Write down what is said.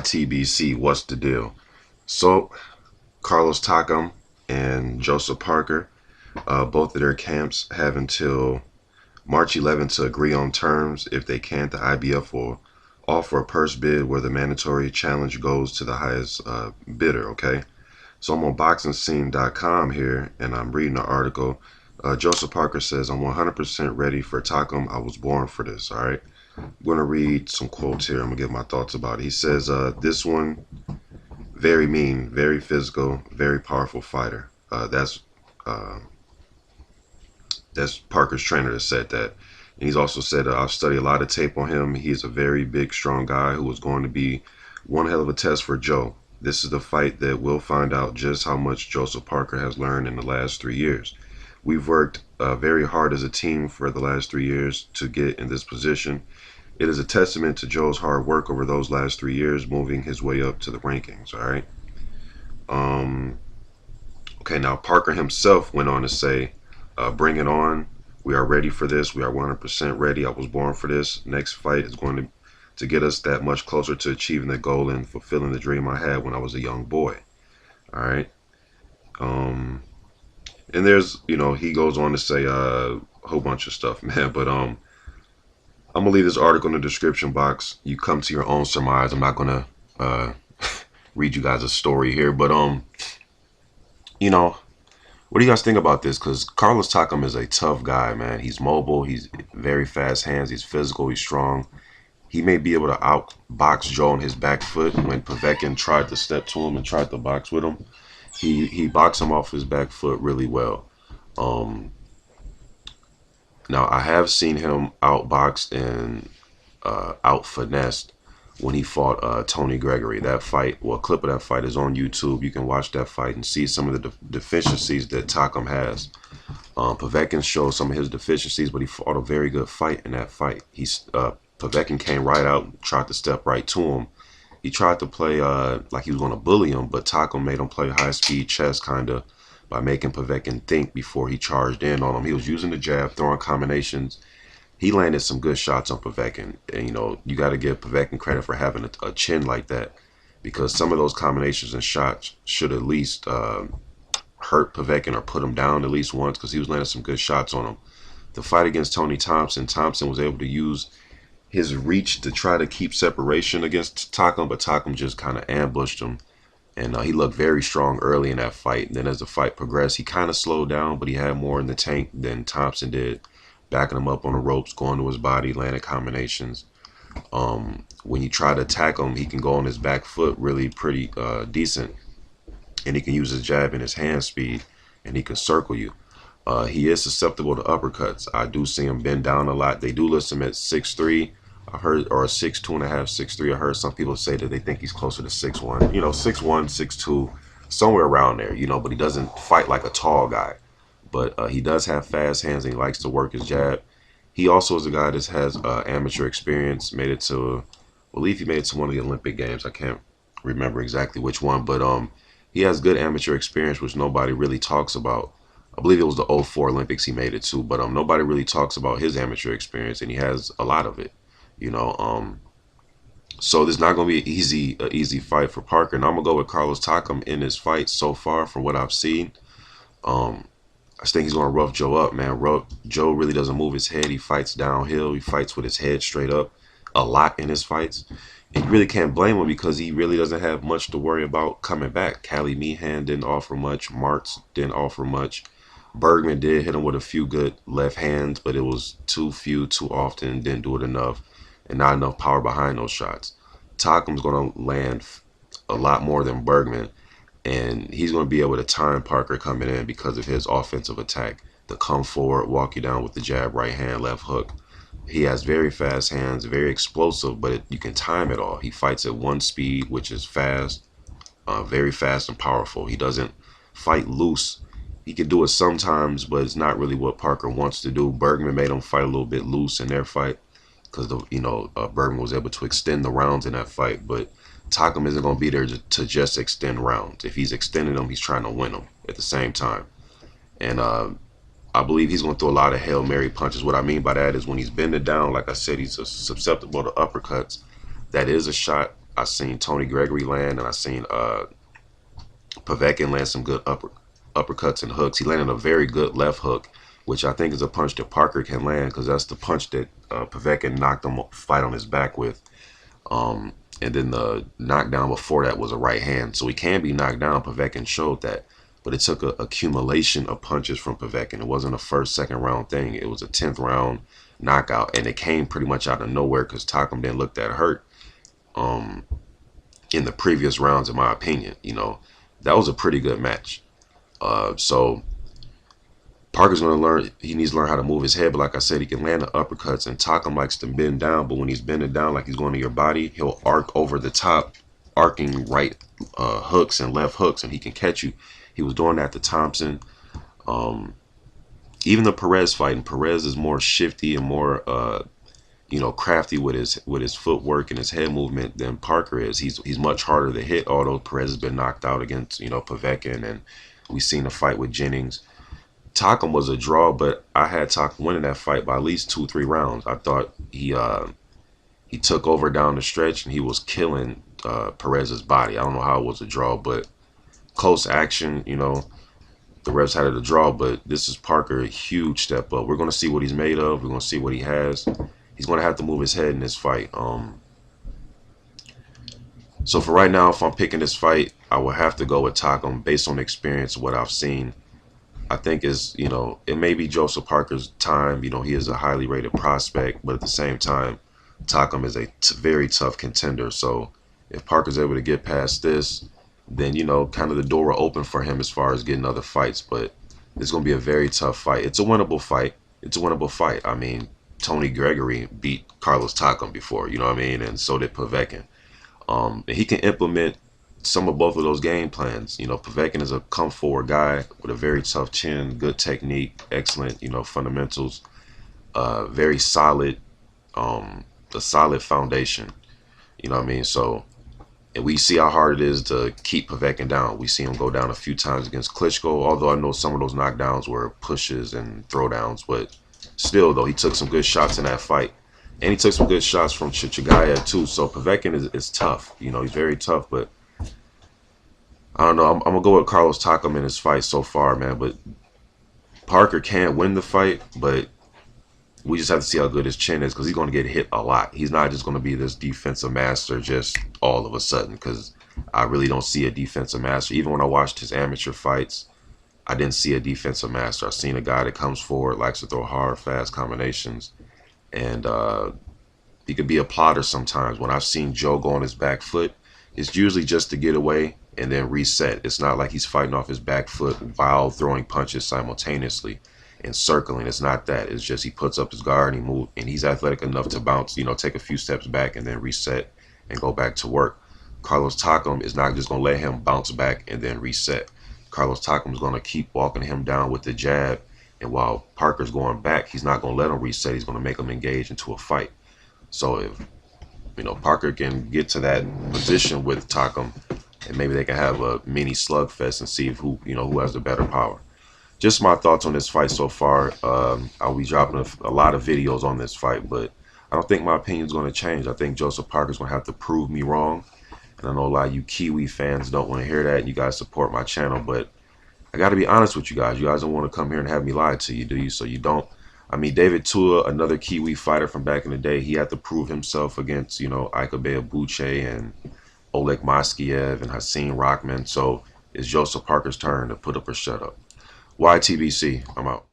TBC, what's the deal? So, Carlos Takam and Joseph Parker, both of their camps have until March 11th to agree on terms. If they can't, the IBF will offer a purse bid where the mandatory challenge goes to the highest bidder, okay? So I'm on BoxingScene.com here, and I'm reading the article. Joseph Parker says, I'm 100% ready for Takam. I was born for this, all right? I'm going to read some quotes here. I'm going to give my thoughts about it. He says, this one, very mean, very physical, very powerful fighter. Uh, that's Parker's trainer that said that. And he's also said, I've studied a lot of tape on him. He's a very big, strong guy who is going to be one hell of a test for Joe. This is the fight that will find out just how much Joseph Parker has learned in the last 3 years. We've worked very hard as a team for the last 3 years to get in this position. It is a testament to Joe's hard work over those last 3 years, moving his way up to the rankings, all right? Okay, now Parker himself went on to say, bring it on. We are ready for this. We are 100% ready. I was born for this. Next fight is going to get us that much closer to achieving the goal and fulfilling the dream I had when I was a young boy. All right. And there's, he goes on to say a whole bunch of stuff, man. But I'm gonna leave this article in the description box. You come to your own surmise. I'm not gonna read you guys a story here, but what do you guys think about this? Because Carlos Takam is a tough guy, man. He's mobile. He's very fast hands. He's physical. He's strong. He may be able to outbox Joe on his back foot. When Povetkin tried to step to him and tried to box with him, he boxed him off his back foot really well. Now, I have seen him outboxed and out-finessed when he fought Tony Gregory. That fight, well, a clip of that fight is on YouTube. You can watch that fight and see some of the deficiencies that Takam has. Povetkin showed some of his deficiencies, but he fought a very good fight in that fight. Povetkin came right out and tried to step right to him. He tried to play like he was going to bully him, but Takam made him play high-speed chess kind of by making Povetkin think before he charged in on him. He was using the jab, throwing combinations. He landed some good shots on Povetkin. And, you got to give Povetkin credit for having a chin like that, because some of those combinations and shots should at least hurt Povetkin or put him down at least once, because he was landing some good shots on him. The fight against Tony Thompson, Thompson was able to use his reach to try to keep separation against Takam, but Takam just kind of ambushed him. And he looked very strong early in that fight. And then as the fight progressed, he kind of slowed down, but he had more in the tank than Thompson did, backing him up on the ropes, going to his body, landing combinations. When you try to attack him, he can go on his back foot really pretty decent. And he can use his jab and his hand speed, and he can circle you. He is susceptible to uppercuts. I do see him bend down a lot. They do list him at 6'3", I heard, or 6'2.5", 6'3". I heard some people say that they think he's closer to 6'1". 6'1", 6'2", somewhere around there. But he doesn't fight like a tall guy. But he does have fast hands, and he likes to work his jab. He also is a guy that has amateur experience. I believe he made it to one of the Olympic Games. I can't remember exactly which one, but he has good amateur experience, which nobody really talks about. I believe it was the '04 Olympics he made it to, but nobody really talks about his amateur experience, and he has a lot of it. So this is not going to be an easy fight for Parker. And I'm going to go with Carlos Takam in this fight so far from what I've seen. I think he's going to rough Joe up, man. Joe really doesn't move his head. He fights downhill. He fights with his head straight up a lot in his fights. And you really can't blame him, because he really doesn't have much to worry about coming back. Cali Meehan didn't offer much. Martz didn't offer much. Bergman did hit him with a few good left hands, but it was too few, too often, didn't do it enough, and not enough power behind those shots. Takam's going to land a lot more than Bergman, and he's going to be able to time Parker coming in because of his offensive attack. To come forward, walk you down with the jab, right hand, left hook. He has very fast hands, very explosive, but you can time it all. He fights at one speed, which is fast, very fast and powerful. He doesn't fight loose. He can do it sometimes, but it's not really what Parker wants to do. Bergman made him fight a little bit loose in their fight, because Bergman was able to extend the rounds in that fight. But Takam isn't going to be there to just extend rounds. If he's extending them, he's trying to win them at the same time. And I believe he's going to throw a lot of Hail Mary punches. What I mean by that is when he's bending down, like I said, he's susceptible to uppercuts. That is a shot I seen Tony Gregory land, and I seen Povetkin land some good uppercuts and hooks. He landed a very good left hook, which I think is a punch that Parker can land, because that's the punch that Povetkin knocked him fight on his back with. And then the knockdown before that was a right hand. So he can be knocked down. Povetkin showed that. But it took an accumulation of punches from Povetkin. It wasn't a first, second round thing. It was a 10th round knockout. And it came pretty much out of nowhere because Takam didn't look that hurt in the previous rounds, in my opinion. You know, that was a pretty good match. So Parker's going to learn, he needs to learn how to move his head, but like I said, he can land the uppercuts, and Takam likes to bend down, but when he's bending down like he's going to your body, he'll arc over the top, arcing right hooks and left hooks, and he can catch you. He was doing that to Thompson. Even the Perez fight, and Perez is more shifty and more, you know, crafty with his footwork and his head movement than Parker is. He's much harder to hit, although Perez has been knocked out against, you know, Povetkin, and we've seen the fight with Jennings. Takam was a draw, but I had Takam winning that fight by at least 2-3 rounds. I thought he took over down the stretch, and he was killing Perez's body. I don't know how it was a draw, but close action, you know, the refs had it a draw, but this is Parker, a huge step up. We're going to see what he's made of. We're going to see what he has. He's going to have to move his head in this fight. So for right now, if I'm picking this fight, I will have to go with Takam based on the experience, what I've seen. I think is, you know, it may be Joseph Parker's time. You know, he is a highly rated prospect, but at the same time, Takam is a very tough contender. So if Parker's able to get past this, then, you know, kind of the door will open for him as far as getting other fights. But it's going to be a very tough fight. It's a winnable fight. It's a winnable fight. I mean, Tony Gregory beat Carlos Takam before, you know what I mean? And so did Povetkin. He can implement some of both of those game plans. You know, Povetkin is a come forward guy with a very tough chin, good technique, excellent, you know, fundamentals, very solid, a solid foundation. You know what I mean? So, and we see how hard it is to keep Povetkin down. We see him go down a few times against Klitschko, although I know some of those knockdowns were pushes and throwdowns, but still, though, he took some good shots in that fight. And he took some good shots from Chichagaya, too. So Povetkin is tough. You know, he's very tough, but I don't know. I'm going to go with Carlos Takam in his fight so far, man. But Parker can't win the fight, but we just have to see how good his chin is, because he's going to get hit a lot. He's not just going to be this defensive master just all of a sudden, because I really don't see a defensive master. Even when I watched his amateur fights, I didn't see a defensive master. I've seen a guy that comes forward, likes to throw hard, fast combinations, and he could be a plotter sometimes. When I've seen Joe go on his back foot, it's usually just to get away and then reset. It's not like he's fighting off his back foot while throwing punches simultaneously and circling. It's not that. It's just he puts up his guard and he moves, and he's athletic enough to bounce, you know, take a few steps back and then reset and go back to work. Carlos Takam is not just going to let him bounce back and then reset. Carlos Takam is going to keep walking him down with the jab, and while Parker's going back, he's not going to let him reset. He's going to make him engage into a fight. So if, you know, Parker can get to that position with Takam, and maybe they can have a mini slugfest and see who, you know, who has the better power. Just my thoughts on this fight so far. I'll be dropping a lot of videos on this fight, but I don't think my opinion is going to change. I think Joseph Parker's going to have to prove me wrong. And I know a lot of you Kiwi fans don't want to hear that, and you guys support my channel, but I got to be honest with you guys. You guys don't want to come here and have me lie to you, do you? So you don't. I mean, David Tua, another Kiwi fighter from back in the day, he had to prove himself against, you know, Ikabe Abuche and Oleg Moskiev and Hasim Rockman. So it's Joseph Parker's turn to put up or shut up. YTBC, I'm out.